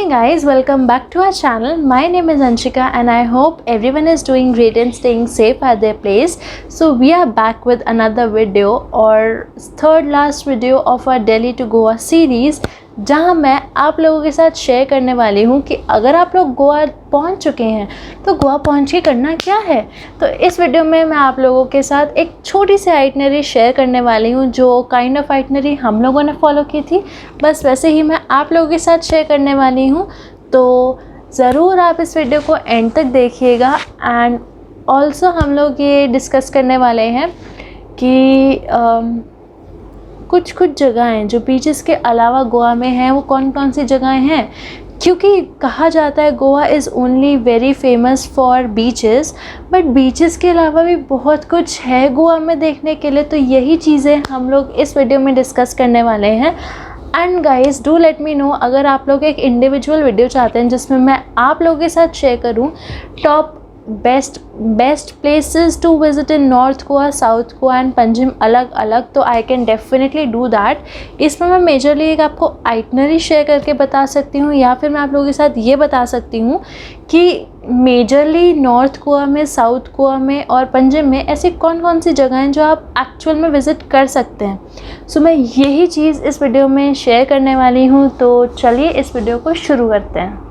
guys, welcome back to our channel. My name is Anshika and I hope everyone is doing great and staying safe at their place. So we are back with another video or third last video of our Delhi to Goa series, जहाँ मैं आप लोगों के साथ share करने वाली हूँ कि अगर आप लोग गोवा पहुँच चुके हैं तो गोवा पहुँच के करना क्या है। तो इस वीडियो में मैं आप लोगों के साथ एक छोटी सी आइटनरी शेयर करने वाली हूँ जो काइंड ऑफ आइटनरी हम लोगों ने फॉलो की थी, बस वैसे ही मैं आप लोगों के साथ शेयर करने वाली हूँ। तो ज़रूर आप इस वीडियो को एंड तक देखिएगा। एंड ऑल्सो हम लोग ये डिस्कस करने वाले हैं कि कुछ जगहें जो बीचेस के अलावा गोवा में हैं वो कौन कौन सी जगहें हैं, क्योंकि कहा जाता है Goa is only very famous for beaches, but beaches के अलावा भी बहुत कुछ है गोवा में देखने के लिए। तो यही चीज़ें हम लोग इस वीडियो में डिस्कस करने वाले हैं। And guys do let me no अगर आप लोग एक इंडिविजुअल वीडियो चाहते हैं जिसमें मैं आप लोगों के साथ शेयर करूं top best places to visit in north Goa, south Goa and Panjim अलग अलग, तो I can definitely do that. इसमें मैं मेजरली एक आपको आइटनरी शेयर करके बता सकती हूँ या फिर मैं आप लोगों के साथ ये बता सकती हूँ कि मेजरली नॉर्थ गोवा में, साउथ गोवा में और पंजिम में ऐसी कौन कौन सी जगह हैं जो आप एक्चुअल में विज़िट कर सकते हैं। सो मैं यही चीज़ इस वीडियो में शेयर करने वाली हूँ। तो चलिए इस वीडियो को शुरू करते हैं।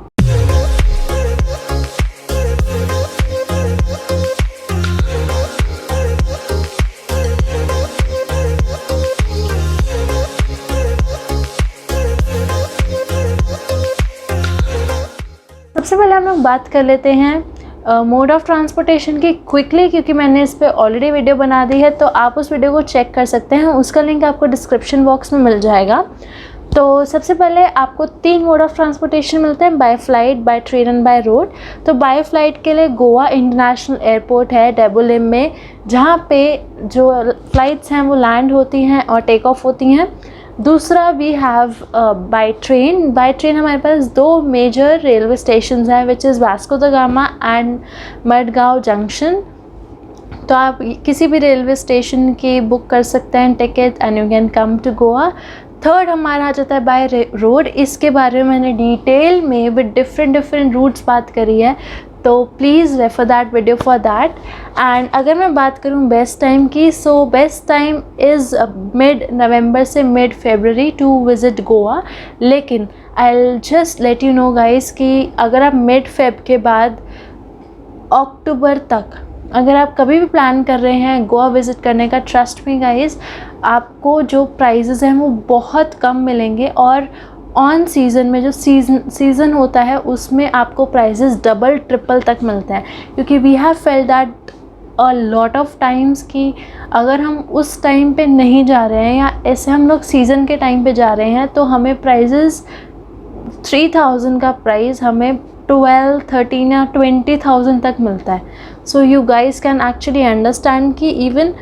सबसे पहले हम लोग बात कर लेते हैं मोड ऑफ़ ट्रांसपोर्टेशन की क्विकली, क्योंकि मैंने इस पर ऑलरेडी वीडियो बना दी है, तो आप उस वीडियो को चेक कर सकते हैं, उसका लिंक आपको डिस्क्रिप्शन बॉक्स में मिल जाएगा। तो सबसे पहले आपको 3 मोड ऑफ़ ट्रांसपोर्टेशन मिलते हैं, by flight, by train and by road. तो बाय फ्लाइट के लिए गोवा इंटरनेशनल एयरपोर्ट है डेबोलिम में, जहाँ पे जो फ़्लाइट्स हैं वो लैंड होती हैं और टेक ऑफ होती हैं। दूसरा वी हैव बाय ट्रेन हमारे पास 2 मेजर रेलवे स्टेशन हैं which is Vasco the gamma and Madgaon junction. तो आप किसी भी रेलवे स्टेशन की बुक कर सकते हैं ticket and you can come to Goa. Third हमारा आ जाता है बाय रोड। इसके बारे में मैंने डिटेल में विद डिफरेंट रूट्स बात करी है, तो please refer that video for that. And अगर मैं बात करूँ बेस्ट टाइम की, so best time is mid November से mid February to visit Goa. लेकिन I will just let you know guys कि अगर आप मिड फेब के बाद अक्टूबर तक अगर आप कभी भी प्लान कर रहे हैं गोवा विज़िट करने का, ट्रस्ट मी गाइस आपको जो प्राइजेज़ हैं वो बहुत कम मिलेंगे। और ऑन सीज़न में जो सीज़न होता है उसमें आपको प्राइजेस डबल ट्रिपल तक मिलते हैं, क्योंकि we have felt that a lot of times कि अगर हम उस टाइम पे नहीं जा रहे हैं या ऐसे हम लोग सीज़न के टाइम पे जा रहे हैं तो हमें प्राइजेस 3000 का प्राइस हमें 12, 13 या 20,000 तक मिलता है। So you guys can actually understand कि इवन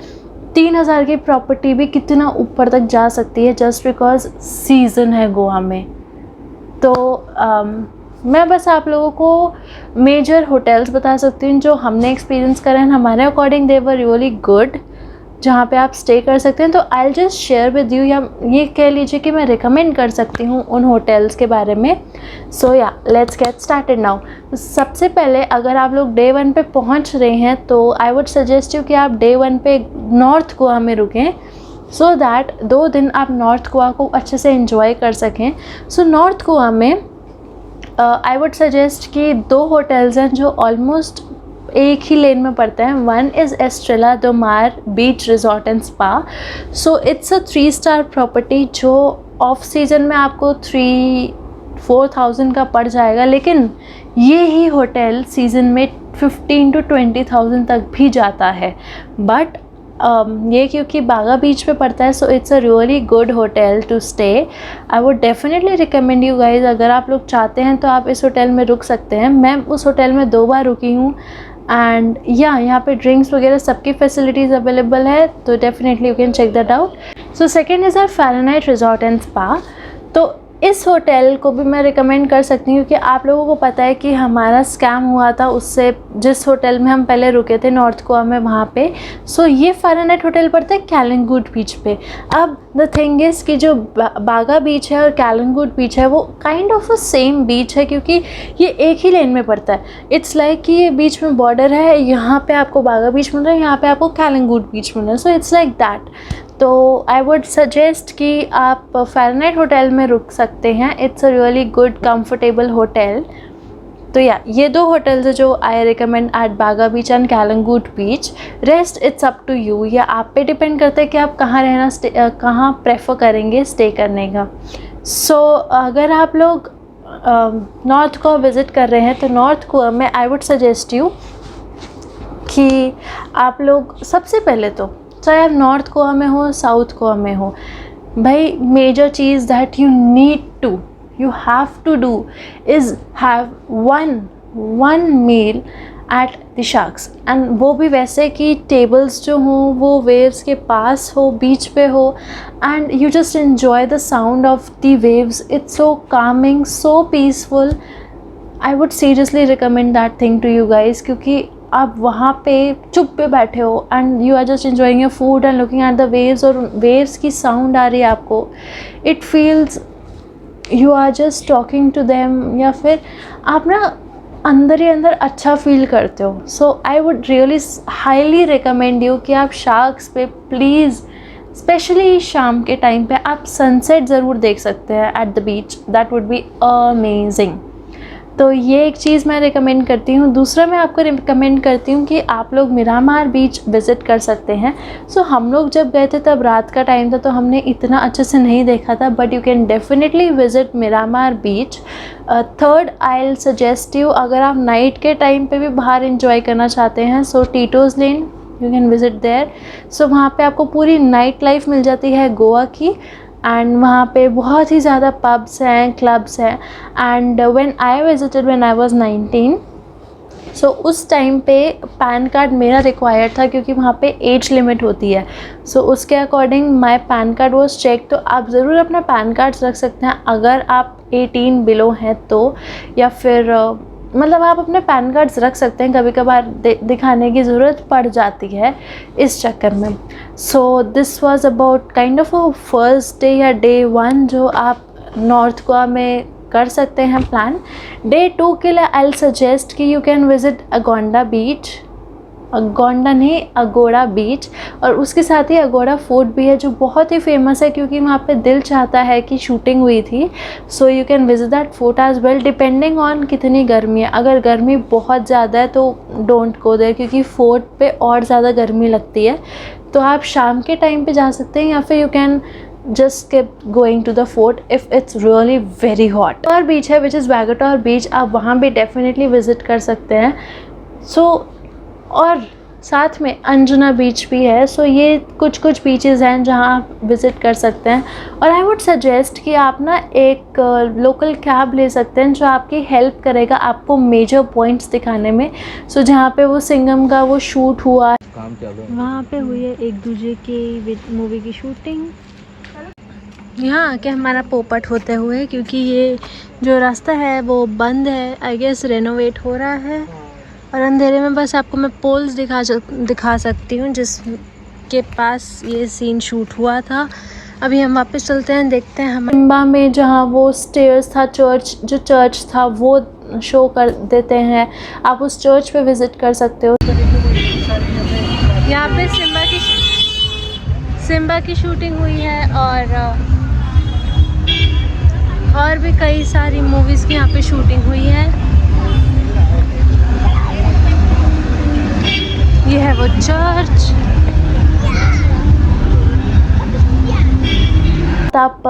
3000 की प्रॉपर्टी भी कितना ऊपर तक जा सकती है जस्ट बिकॉज सीज़न है गोवा में। तो मैं बस आप लोगों को मेजर होटल्स बता सकती हूँ जो हमने एक्सपीरियंस करे हैं, हमारे according they were really good, जहाँ पे आप स्टे कर सकते हैं। तो आई will just share with you, या ये कह लीजिए कि मैं रिकमेंड कर सकती हूँ उन होटल्स के बारे में। सो या लेट्स गेट स्टार्टेड नाउ। सबसे पहले अगर आप लोग डे 1 पे पहुँच रहे हैं तो आई वुड सजेस्ट यू कि आप डे 1 पे नॉर्थ गोवा में रुकें, सो दैट 2 दिन आप नॉर्थ गोवा को अच्छे से एंजॉय कर सकें। सो नॉर्थ गोवा में आई वुड सजेस्ट कि 2 होटल्स हैं जो ऑलमोस्ट एक ही लेन में पड़ते हैं। वन इज़ एस्ट्रेला द मार beach resort and spa. So it's a 3 star property जो ऑफ सीज़न में आपको 3-4,000 का पड़ जाएगा, लेकिन ये ही होटल सीज़न में 15 to 20,000 तक भी जाता है। बट ये क्योंकि बागा बीच पे पड़ता है, so it's a really good hotel to stay. I would definitely recommend you guys, अगर आप लोग चाहते हैं तो आप इस होटल में रुक सकते हैं। मैं उस होटल में 2 बार रुकी हूँ एंड यहाँ पे ड्रिंक्स वगैरह सबकी फैसिलिटीज़ अवेलेबल है, तो definitely you can check that out. So second is our Fahrenheit resort and spa. तो इस होटल को भी मैं रिकमेंड कर सकती हूँ क्योंकि आप लोगों को पता है कि हमारा स्कैम हुआ था उससे, जिस होटल में हम पहले रुके थे नॉर्थ गोवा में वहाँ पे। सो ये फ़ारेनहाइट होटल पड़ता है कैलिंगुड बीच पे। अब द थिंग इज़ कि जो बागा बीच है और कैलिंगुड बीच है वो काइंड ऑफ अ सेम बीच है क्योंकि ये एक ही लेन में पड़ता है। इट्स लाइक कि ये बीच में बॉर्डर है, यहाँ पे आपको बागा बीच मिल रहा है, यहाँ पे आपको कैलिंगुड बीच मिल रहा है। So it's like that. तो आई वुड सजेस्ट कि आप फ़ारेनहाइट होटल में रुक सकते हैं। It's a really good comfortable hotel. तो या ये 2 होटल्स है जो आई recommend at Baga beach and Calangute beach. Rest it's up to you, या आप पे डिपेंड करता है कि आप कहाँ रहना कहाँ प्रेफर करेंगे स्टे करने का। सो अगर आप लोग नॉर्थ गोवा विज़िट कर रहे हैं तो नॉर्थ गोवा में आई वुड सजेस्ट यू कि आप लोग सबसे पहले तो चाहे आप नॉर्थ गोवा में हो साउथ गोवा में हो, भाई मेजर चीज़ that you need to, you have to do is have one meal at the shacks. And वो भी वैसे कि टेबल्स जो हों वो वेव्स के पास हो, बीच पे हो, and you just enjoy the sound of the waves. It's so calming, so peaceful. I would seriously recommend that thing to you guys, क्योंकि आप वहाँ पे चुप पे बैठे हो and you are just enjoying your food and looking at the waves, और waves की साउंड आ रही है आपको। It feels you are just talking to them, या फिर आप ना अंदर ही अंदर अच्छा फील करते हो। So I would really highly recommend you कि आप शार्क्स पे प्लीज़, स्पेशली शाम के टाइम पे आप सनसेट ज़रूर देख सकते हैं eight the beach. That would be amazing. तो ये एक चीज़ मैं रिकमेंड करती हूँ। दूसरा मैं आपको रिकमेंड करती हूँ कि आप लोग मिरामार बीच विज़िट कर सकते हैं। सो हम लोग जब गए थे तब रात का टाइम था तो हमने इतना अच्छे से नहीं देखा था, but you can definitely visit Miramar beach. Third I will suggest you, अगर आप नाइट के टाइम पे भी बाहर इंजॉय करना चाहते हैं, सो टीटोज़ लेन यू कैन विज़िट देयर। सो वहाँ पे आपको पूरी नाइट लाइफ मिल जाती है गोवा की, एंड वहाँ पे बहुत ही ज़्यादा पब्स हैं, क्लब्स हैं। And when I visited when I was 19, सो उस टाइम पे पैन कार्ड मेरा रिक्वायर्ड था क्योंकि वहाँ पे एज लिमिट होती है। सो उसके according my PAN card was check. तो आप ज़रूर अपना पैन कार्ड रख सकते हैं अगर आप 18 बिलो हैं तो, या फिर मतलब आप अपने पैन कार्ड्स रख सकते हैं, कभी कभार दिखाने की ज़रूरत पड़ जाती है इस चक्कर में। So this was about kind of a first day या डे 1 जो आप नॉर्थ गोवा में कर सकते हैं प्लान। डे 2 के लिए आई विल सजेस्ट कि यू कैन विज़िट अगोंडा बीच, अगोंडा नहीं अगोड़ा बीच, और उसके साथ ही अगोड़ा फोर्ट भी है जो बहुत ही फेमस है क्योंकि वहाँ पे दिल चाहता है कि शूटिंग हुई थी। So you can visit that fort as well, depending on कितनी गर्मी है। अगर गर्मी बहुत ज़्यादा है तो डोंट गो देयर क्योंकि फोर्ट पे और ज़्यादा गर्मी लगती है। तो आप शाम के टाइम पे जा सकते हैं, या फिर you can just keep going to the fort if it's really very hot. और बीच है विच इज़ वैगेटोर बीच, आप वहाँ भी डेफिनेटली विज़िट कर सकते हैं। सो और साथ में अंजुना बीच भी है। सो ये कुछ बीचेस हैं जहाँ आप विज़िट कर सकते हैं। और आई वुड सजेस्ट कि आप ना एक लोकल कैब ले सकते हैं जो आपकी हेल्प करेगा आपको मेजर पॉइंट्स दिखाने में। सो जहाँ पे वो सिंघम का वो शूट हुआ वहाँ पे हुई है एक दूजे की मूवी की शूटिंग। यहाँ आके हमारा पोपट होते हुए, क्योंकि ये जो रास्ता है वो बंद है, आई गेस रेनोवेट हो रहा है। और अंधेरे में बस आपको मैं पोल्स दिखा सकती हूँ जिसके पास ये सीन शूट हुआ था। अभी हम वापस चलते हैं, देखते हैं हम सिम्बा में जहाँ वो स्टेयर्स था, चर्च था वो शो कर देते हैं। आप उस चर्च पे विज़िट कर सकते हो। यहाँ पे सिम्बा की शूटिंग हुई है और भी कई सारी मूवीज़ की यहाँ पे शूटिंग हुई है। ये है वो चर्च। आप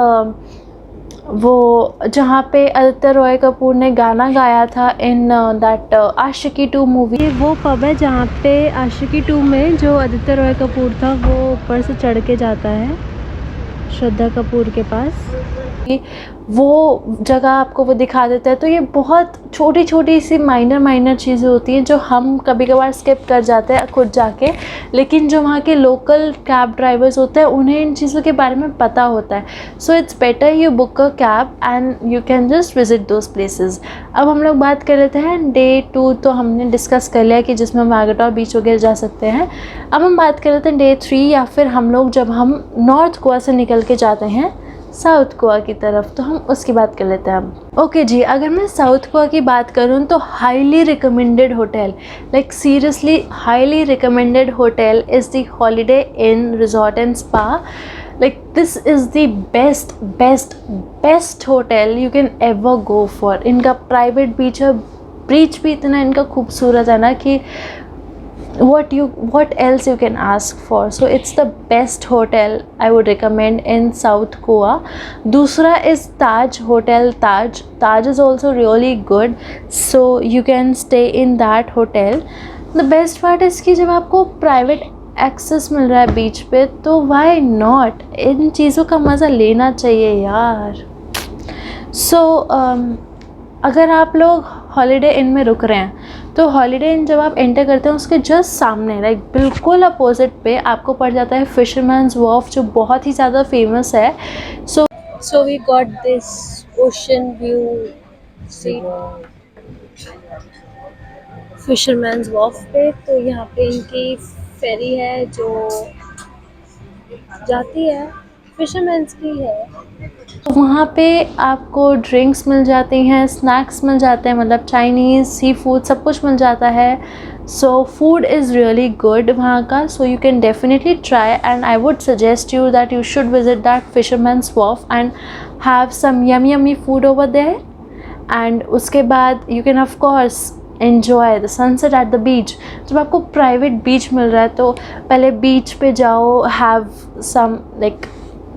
वो जहाँ पे आदित्य रॉय कपूर ने गाना गाया था इन दैट आशिकी 2 मूवी, ये वो पब है जहाँ पे आशिकी 2 में जो आदित्य रॉय कपूर था वो ऊपर से चढ़ के जाता है श्रद्धा कपूर के पास। वो जगह आपको वो दिखा देता है। तो ये बहुत छोटी छोटी सी माइनर चीज़ें होती हैं जो हम कभी कभार स्किप कर जाते हैं खुद जाके, लेकिन जो वहाँ के लोकल कैब ड्राइवर्स होते हैं उन्हें इन चीज़ों के बारे में पता होता है। So it's better you book a cab and you can just visit those places. अब हम लोग बात कर लेते हैं डे 2, तो हमने डिस्कस कर लिया कि जिसमें हम वागाटोर बीच वगैरह जा सकते हैं। अब हम बात कर लेते हैं डे 3, या फिर हम लोग जब हम नॉर्थ गोवा से निकल के जाते हैं साउथ गोवा की तरफ, तो हम उसकी बात कर लेते हैं अब। ओके जी, अगर मैं साउथ गोवा की बात करूँ तो highly recommended hotel, like seriously highly recommended hotel is the holiday in resort and spa. Like this is the best hotel you can ever go for. इनका प्राइवेट बीच है, बीच भी इतना इनका खूबसूरत है ना कि what else you can ask for. So it's the best hotel I would recommend in South Goa. दूसरा is Taj Hotel. Taj is also really good, so you can stay in that hotel. The best part is कि जब आपको private access मिल रहा है बीच पे, तो why not, इन चीज़ों का मज़ा लेना चाहिए यार। सो अगर आप लोग हॉलीडे इन में रुक रहे हैं, तो हॉलीडे इन जब आप एंटर करते हैं उसके जस्ट सामने लाइक बिल्कुल अपोजिट पे आपको पड़ जाता है फिशरमैन्स वॉफ, जो बहुत ही ज़्यादा फेमस है। So we got this ocean view seat fisherman's wharf पे। तो यहाँ पे इनकी फेरी है जो जाती है, फिशरमैन्स की है। वहाँ पे आपको ड्रिंक्स मिल जाती हैं, स्नैक्स मिल जाते हैं, मतलब चाइनीज़, सी फूड सब कुछ मिल जाता है। So food is really good वहाँ का, so you can definitely try and I would suggest you that you should visit that fisherman's wharf and have some yummy food over there. And उसके बाद you can of course enjoy the sunset at the beach. जब आपको private beach मिल रहा है तो पहले बीच पे जाओ, हैव सम लाइक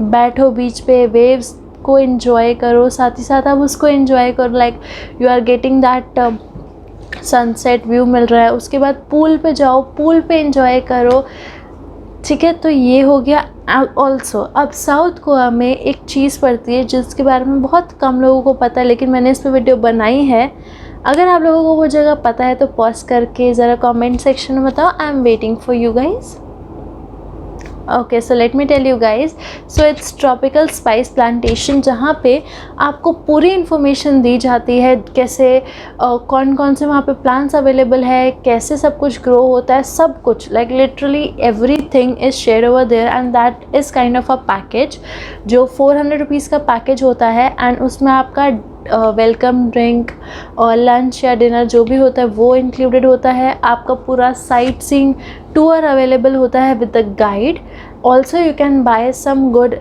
बैठो बीच पे, वेव्स को एंजॉय करो, साथ ही साथ आप उसको एंजॉय करो, like you are getting that sunset view मिल रहा है। उसके बाद पूल पे जाओ, पूल पे एंजॉय करो, ठीक है। तो ये हो गया। ऑल्सो अब साउथ गोवा में एक चीज़ पड़ती है जिसके बारे में बहुत कम लोगों को पता है, लेकिन मैंने इस पर वीडियो बनाई है। अगर आप लोगों को वो जगह पता है तो पॉज करके ज़रा कमेंट सेक्शन में बताओ। I am waiting for you guys. Okay, so let me tell you guys. So it's tropical spice plantation, जहाँ पे आपको पूरी इन्फॉर्मेशन दी जाती है, कैसे कौन कौन से वहाँ पे प्लांट्स अवेलेबल है, कैसे सब कुछ ग्रो होता है, सब कुछ like literally everything is share over there and that is kind of a package जो 400 रुपीज़ का पैकेज होता है। एंड उसमें आपका वेलकम ड्रिंक और लंच या डिनर जो भी होता है वो इंक्लूडेड होता है। आपका पूरा साइट सीइंग टूर अवेलेबल होता है with the guide. Also you can buy some good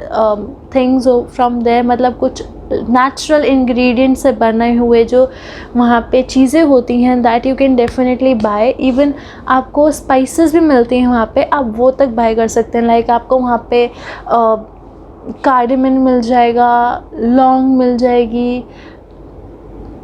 things from there, मतलब कुछ नेचुरल इंग्रेडिएंट्स से बने हुए जो वहाँ पे चीज़ें होती हैं that you can definitely buy. Even आपको स्पाइसेस भी मिलती हैं वहाँ पे, आप वो तक बाय कर सकते हैं। लाइक आपको वहाँ पे कार्डेमन मिल जाएगा, लौंग मिल जाएगी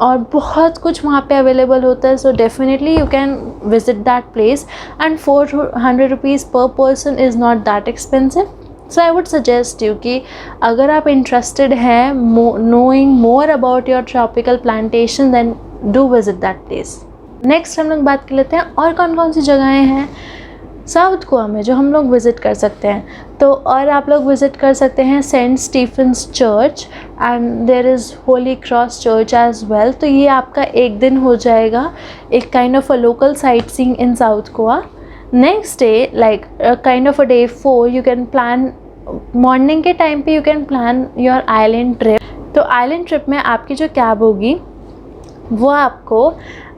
और बहुत कुछ वहाँ पे अवेलेबल होता है। So definitely you can visit that place and 400 rupees पर person is not that expensive. So I would suggest you कि अगर आप इंटरेस्टेड हैं knowing more about your tropical plantation, then do visit that place. Next हम लोग बात कर लेते हैं और कौन कौन सी जगहें हैं साउथ गोवा में जो हम लोग विज़िट कर सकते हैं। तो और आप लोग विज़िट कर सकते हैं Saint Stephen's Church and there is Holy Cross Church as well. तो ये आपका एक दिन हो जाएगा, एक kind of a local sightseeing in south Goa. Next day like kind of a day 4 you can plan, morning के टाइम पे you can plan your island trip. तो आइलैंड ट्रिप में आपकी जो कैब होगी वो आपको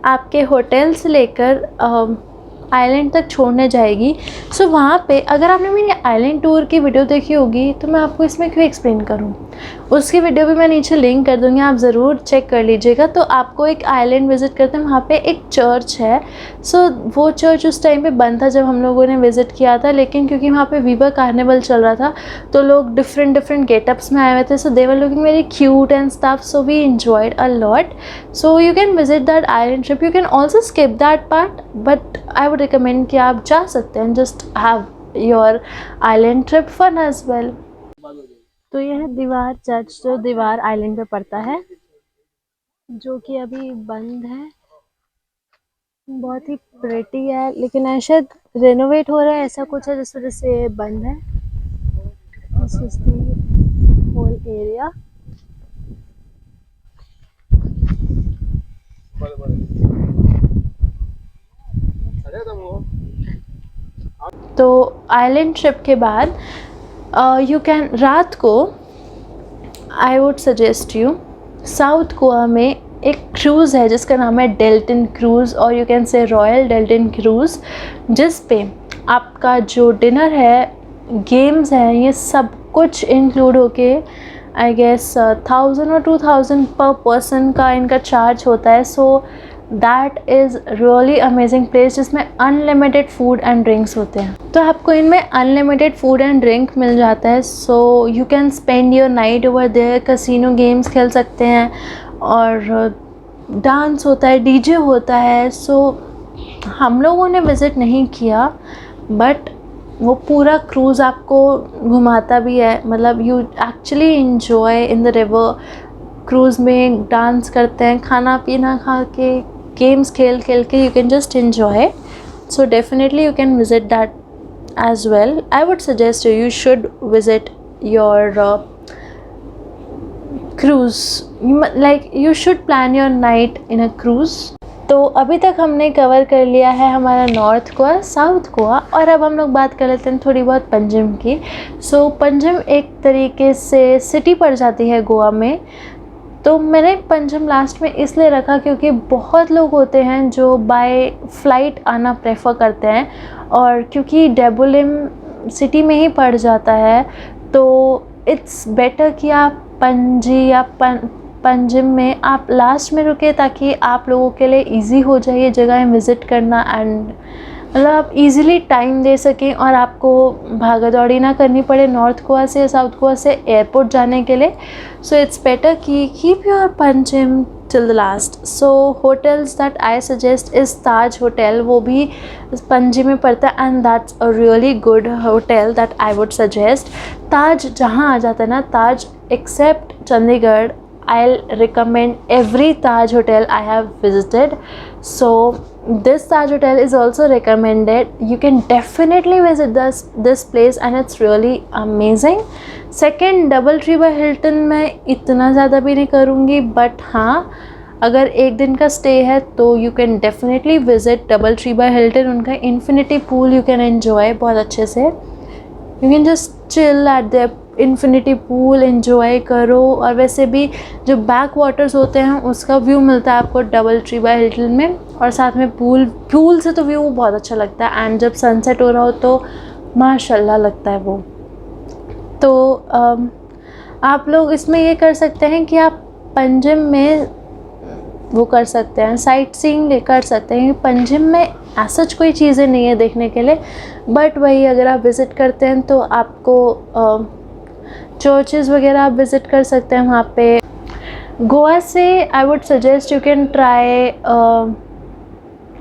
आपके होटल से लेकर आइलैंड तक छोड़ने जाएगी। सो वहाँ पे अगर आपने मेरी आइलैंड टूर की वीडियो देखी होगी तो मैं आपको इसमें क्यों एक्सप्लेन करूँ, उसकी वीडियो भी मैं नीचे लिंक कर दूँगी, आप ज़रूर चेक कर लीजिएगा। तो आपको एक आइलैंड विज़िट करते हैं, वहाँ पे एक चर्च है। सो वो चर्च उस टाइम पे बंद था जब हम लोगों ने विज़िट किया था, लेकिन क्योंकि वहाँ पे वीवर कार्निवल चल रहा था तो लोग डिफरेंट गेटअप्स में आए हुए थे। So they were looking very cute and stuff, so we enjoyed a lot. So you can visit that island trip, you can also skip that part, but I would recommend कि आप जा सकते हैं, just have your island trip fun as well. तो यह है दीवार church जो दीवार आइलैंड पे पड़ता है, जो कि अभी बंद है। बहुत ही प्रेटी है, लेकिन शायद रेनोवेट हो रहा है, ऐसा कुछ है जिस वजह से ये बंद है। This is the whole area. तो आइलैंड ट्रिप के बाद यू कैन रात को I would suggest you south Goa में एक क्रूज़ है जिसका नाम है डेल्टन क्रूज़, और you can say royal Deltin cruise, जिस पे आपका जो डिनर है, गेम्स हैं, ये सब कुछ इंक्लूड होके आई गेस 1000 और 2000 पर पर्सन का इनका चार्ज होता है। So that is really amazing place, जिसमें अनलिमिटेड फूड एंड ड्रिंक्स होते हैं। तो आपको इनमें अनलिमिटेड फूड एंड ड्रिंक मिल जाता है। So you can spend your night over there. Casino games खेल सकते हैं और डांस होता है, डीजे होता है। सो हम लोगों ने विज़िट नहीं किया, बट वो पूरा क्रूज़ आपको घुमाता भी है। मतलब you actually enjoy in the river. Cruise में डांस करते हैं, खाना पीना खा के, गेम्स खेल खेल के, you can just enjoy. So definitely you can visit that as well. I would suggest you should visit your cruise. You should plan your night in a cruise. तो अभी तक हमने कवर कर लिया है हमारा नॉर्थ गोवा, साउथ गोवा, और अब हम लोग बात कर लेते हैं थोड़ी बहुत पंजिम की। सो पंजिम एक तरीके से सिटी पड़ जाती है गोवा में। तो मैंने पंजिम लास्ट में इसलिए रखा क्योंकि बहुत लोग होते हैं जो बाय फ्लाइट आना प्रेफर करते हैं, और क्योंकि डेबुलिम सिटी में ही पड़ जाता है, तो इट्स बेटर कि आप पणजी या पंजिम में आप लास्ट में रुके, ताकि आप लोगों के लिए इजी हो जाए ये जगह विज़िट करना, एंड मतलब आप इजीली टाइम दे सकें और आपको भागा दौड़ी ना करनी पड़े नॉर्थ गोवा से या साउथ गोवा से एयरपोर्ट जाने के लिए। सो इट्स बेटर कि keep your Panjim till the last. So hotels that I suggest is Taj hotel, वो भी पणजी में पड़ता है, and that's a really good hotel that I would suggest. Taj जहाँ आ जाता है ना, Taj except Chandigarh, I'll recommend every Taj hotel I have visited. So this Taj hotel is also recommended. You can definitely visit this place and it's really amazing. Second, double tree by Hilton मैं इतना ज़्यादा भी नहीं करूँगी, but हाँ, अगर एक दिन का स्टे है तो you can definitely visit double tree by Hilton. उनका infinity pool you can enjoy बहुत अच्छे से। You can just chill at the infinity pool, enjoy करो। और वैसे भी जो बैक वाटर्स होते हैं उसका व्यू मिलता है आपको डबल ट्री बाय हिल्टन में, और साथ में पूल से तो व्यू बहुत अच्छा लगता है, एंड जब सनसेट हो रहा हो तो माशाल्लाह लगता है वो। तो आप लोग इसमें ये कर सकते हैं कि आप पंजिम में वो कर सकते हैं, साइट सीइंग कर सकते हैं। पंजिम में ऐसा कोई चीज़ें नहीं है देखने के लिए, बट वही अगर आप विज़िट करते हैं तो आपको चर्चेज़ वगैरह आप विज़िट कर सकते हैं वहाँ पे। गोवा से आई would suggest you can try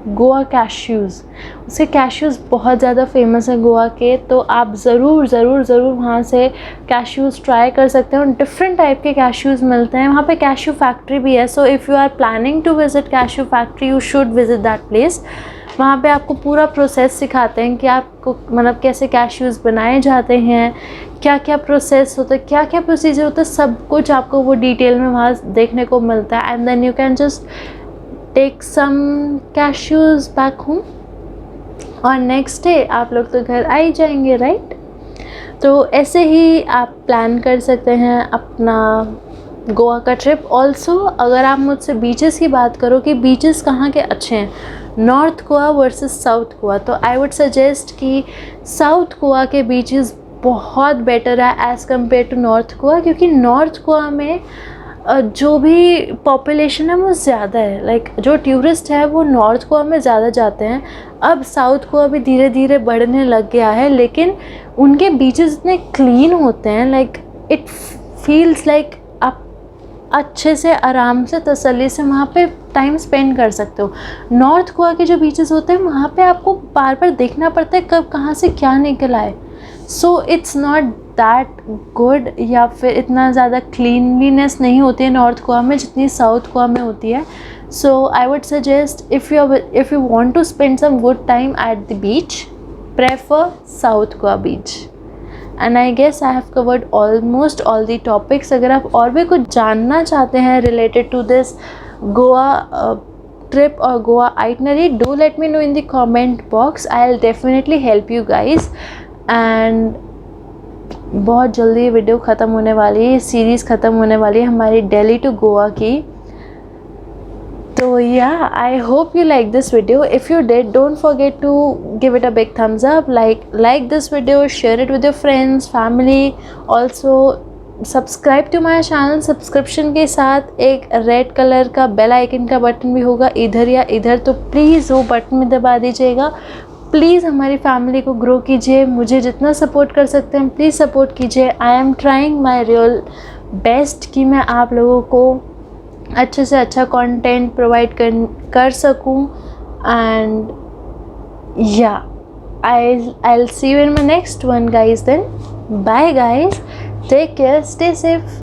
Goa cashews. उसके कैश्यूज़ बहुत ज़्यादा फेमस है गोवा के, तो आप ज़रूर वहाँ से कैश्यूज़ ट्राई कर सकते हैं। और डिफरेंट टाइप के कैश्यूज़ मिलते हैं वहाँ पे। कैश्यू फैक्ट्री भी है। So if you are planning to visit cashew factory, you should visit that place. वहाँ पे आपको पूरा प्रोसेस सिखाते हैं कि आपको मतलब कैसे कैश्यूज़ बनाए जाते हैं, क्या क्या प्रोसेस होता है, क्या क्या प्रोसीजर होता है, सब कुछ आपको वो डिटेल में वहाँ देखने को मिलता है। And then you can just take some cashews back home, और नेक्स्ट डे आप लोग तो घर आ ही जाएंगे, राइट। तो ऐसे ही आप प्लान कर सकते हैं अपना गोवा का ट्रिप। ऑल्सो अगर आप मुझसे बीचेस की बात करो कि बीचेस कहाँ के अच्छे हैं, north Goa versus south Goa, तो आई वुड सजेस्ट कि साउथ गोवा के बीचेस बहुत बेटर है as compare to north Goa, क्योंकि नॉर्थ गोवा में जो भी पॉपुलेशन है वो ज़्यादा है। लाइक जो टूरिस्ट है वो नॉर्थ गोवा में ज़्यादा जाते हैं। अब साउथ गोवा भी धीरे धीरे बढ़ने लग गया है, लेकिन उनके बीचेस इतने क्लीन होते हैं, लाइक इट फील्स लाइक आप अच्छे से आराम से तसल्ली से वहाँ पे टाइम स्पेंड कर सकते हो। नॉर्थ गोवा के जो बीचेस होते हैं वहाँ पे आपको बार बार देखना पड़ता है कब कहाँ से क्या निकल आए। So it's not that good या फिर इतना ज़्यादा क्लीनलीनेस नहीं होती है नॉर्थ गोवा में जितनी साउथ गोवा में होती है. So I would suggest if you want to spend some good time at the beach, prefer south Goa beach. And I guess I have covered almost all the topics. अगर आप और भी कुछ जानना चाहते हैं related to this Goa trip और Goa itinerary, do let me know in the comment box. I will definitely help you guys. एंड बहुत जल्दी वीडियो ख़त्म होने वाली है, सीरीज़ ख़त्म होने वाली है हमारी दिल्ली टू गोवा की. So yeah, I hope you like this video. If you did, don't forget to give it a big thumbs up. Like this video, share it with your friends, family. Also subscribe to my channel. Subscription के साथ एक red colour का bell icon का button भी होगा इधर या इधर, तो प्लीज़ वो बटन में दबा दीजिएगा. प्लीज़ हमारी फैमिली को ग्रो कीजिए. मुझे जितना सपोर्ट कर सकते हैं प्लीज़ सपोर्ट कीजिए. I am trying my real best कि मैं आप लोगों को अच्छे से अच्छा कंटेंट प्रोवाइड कर सकूं. एंड या I'll see you in my next one guys. Then bye guys, take care, stay safe.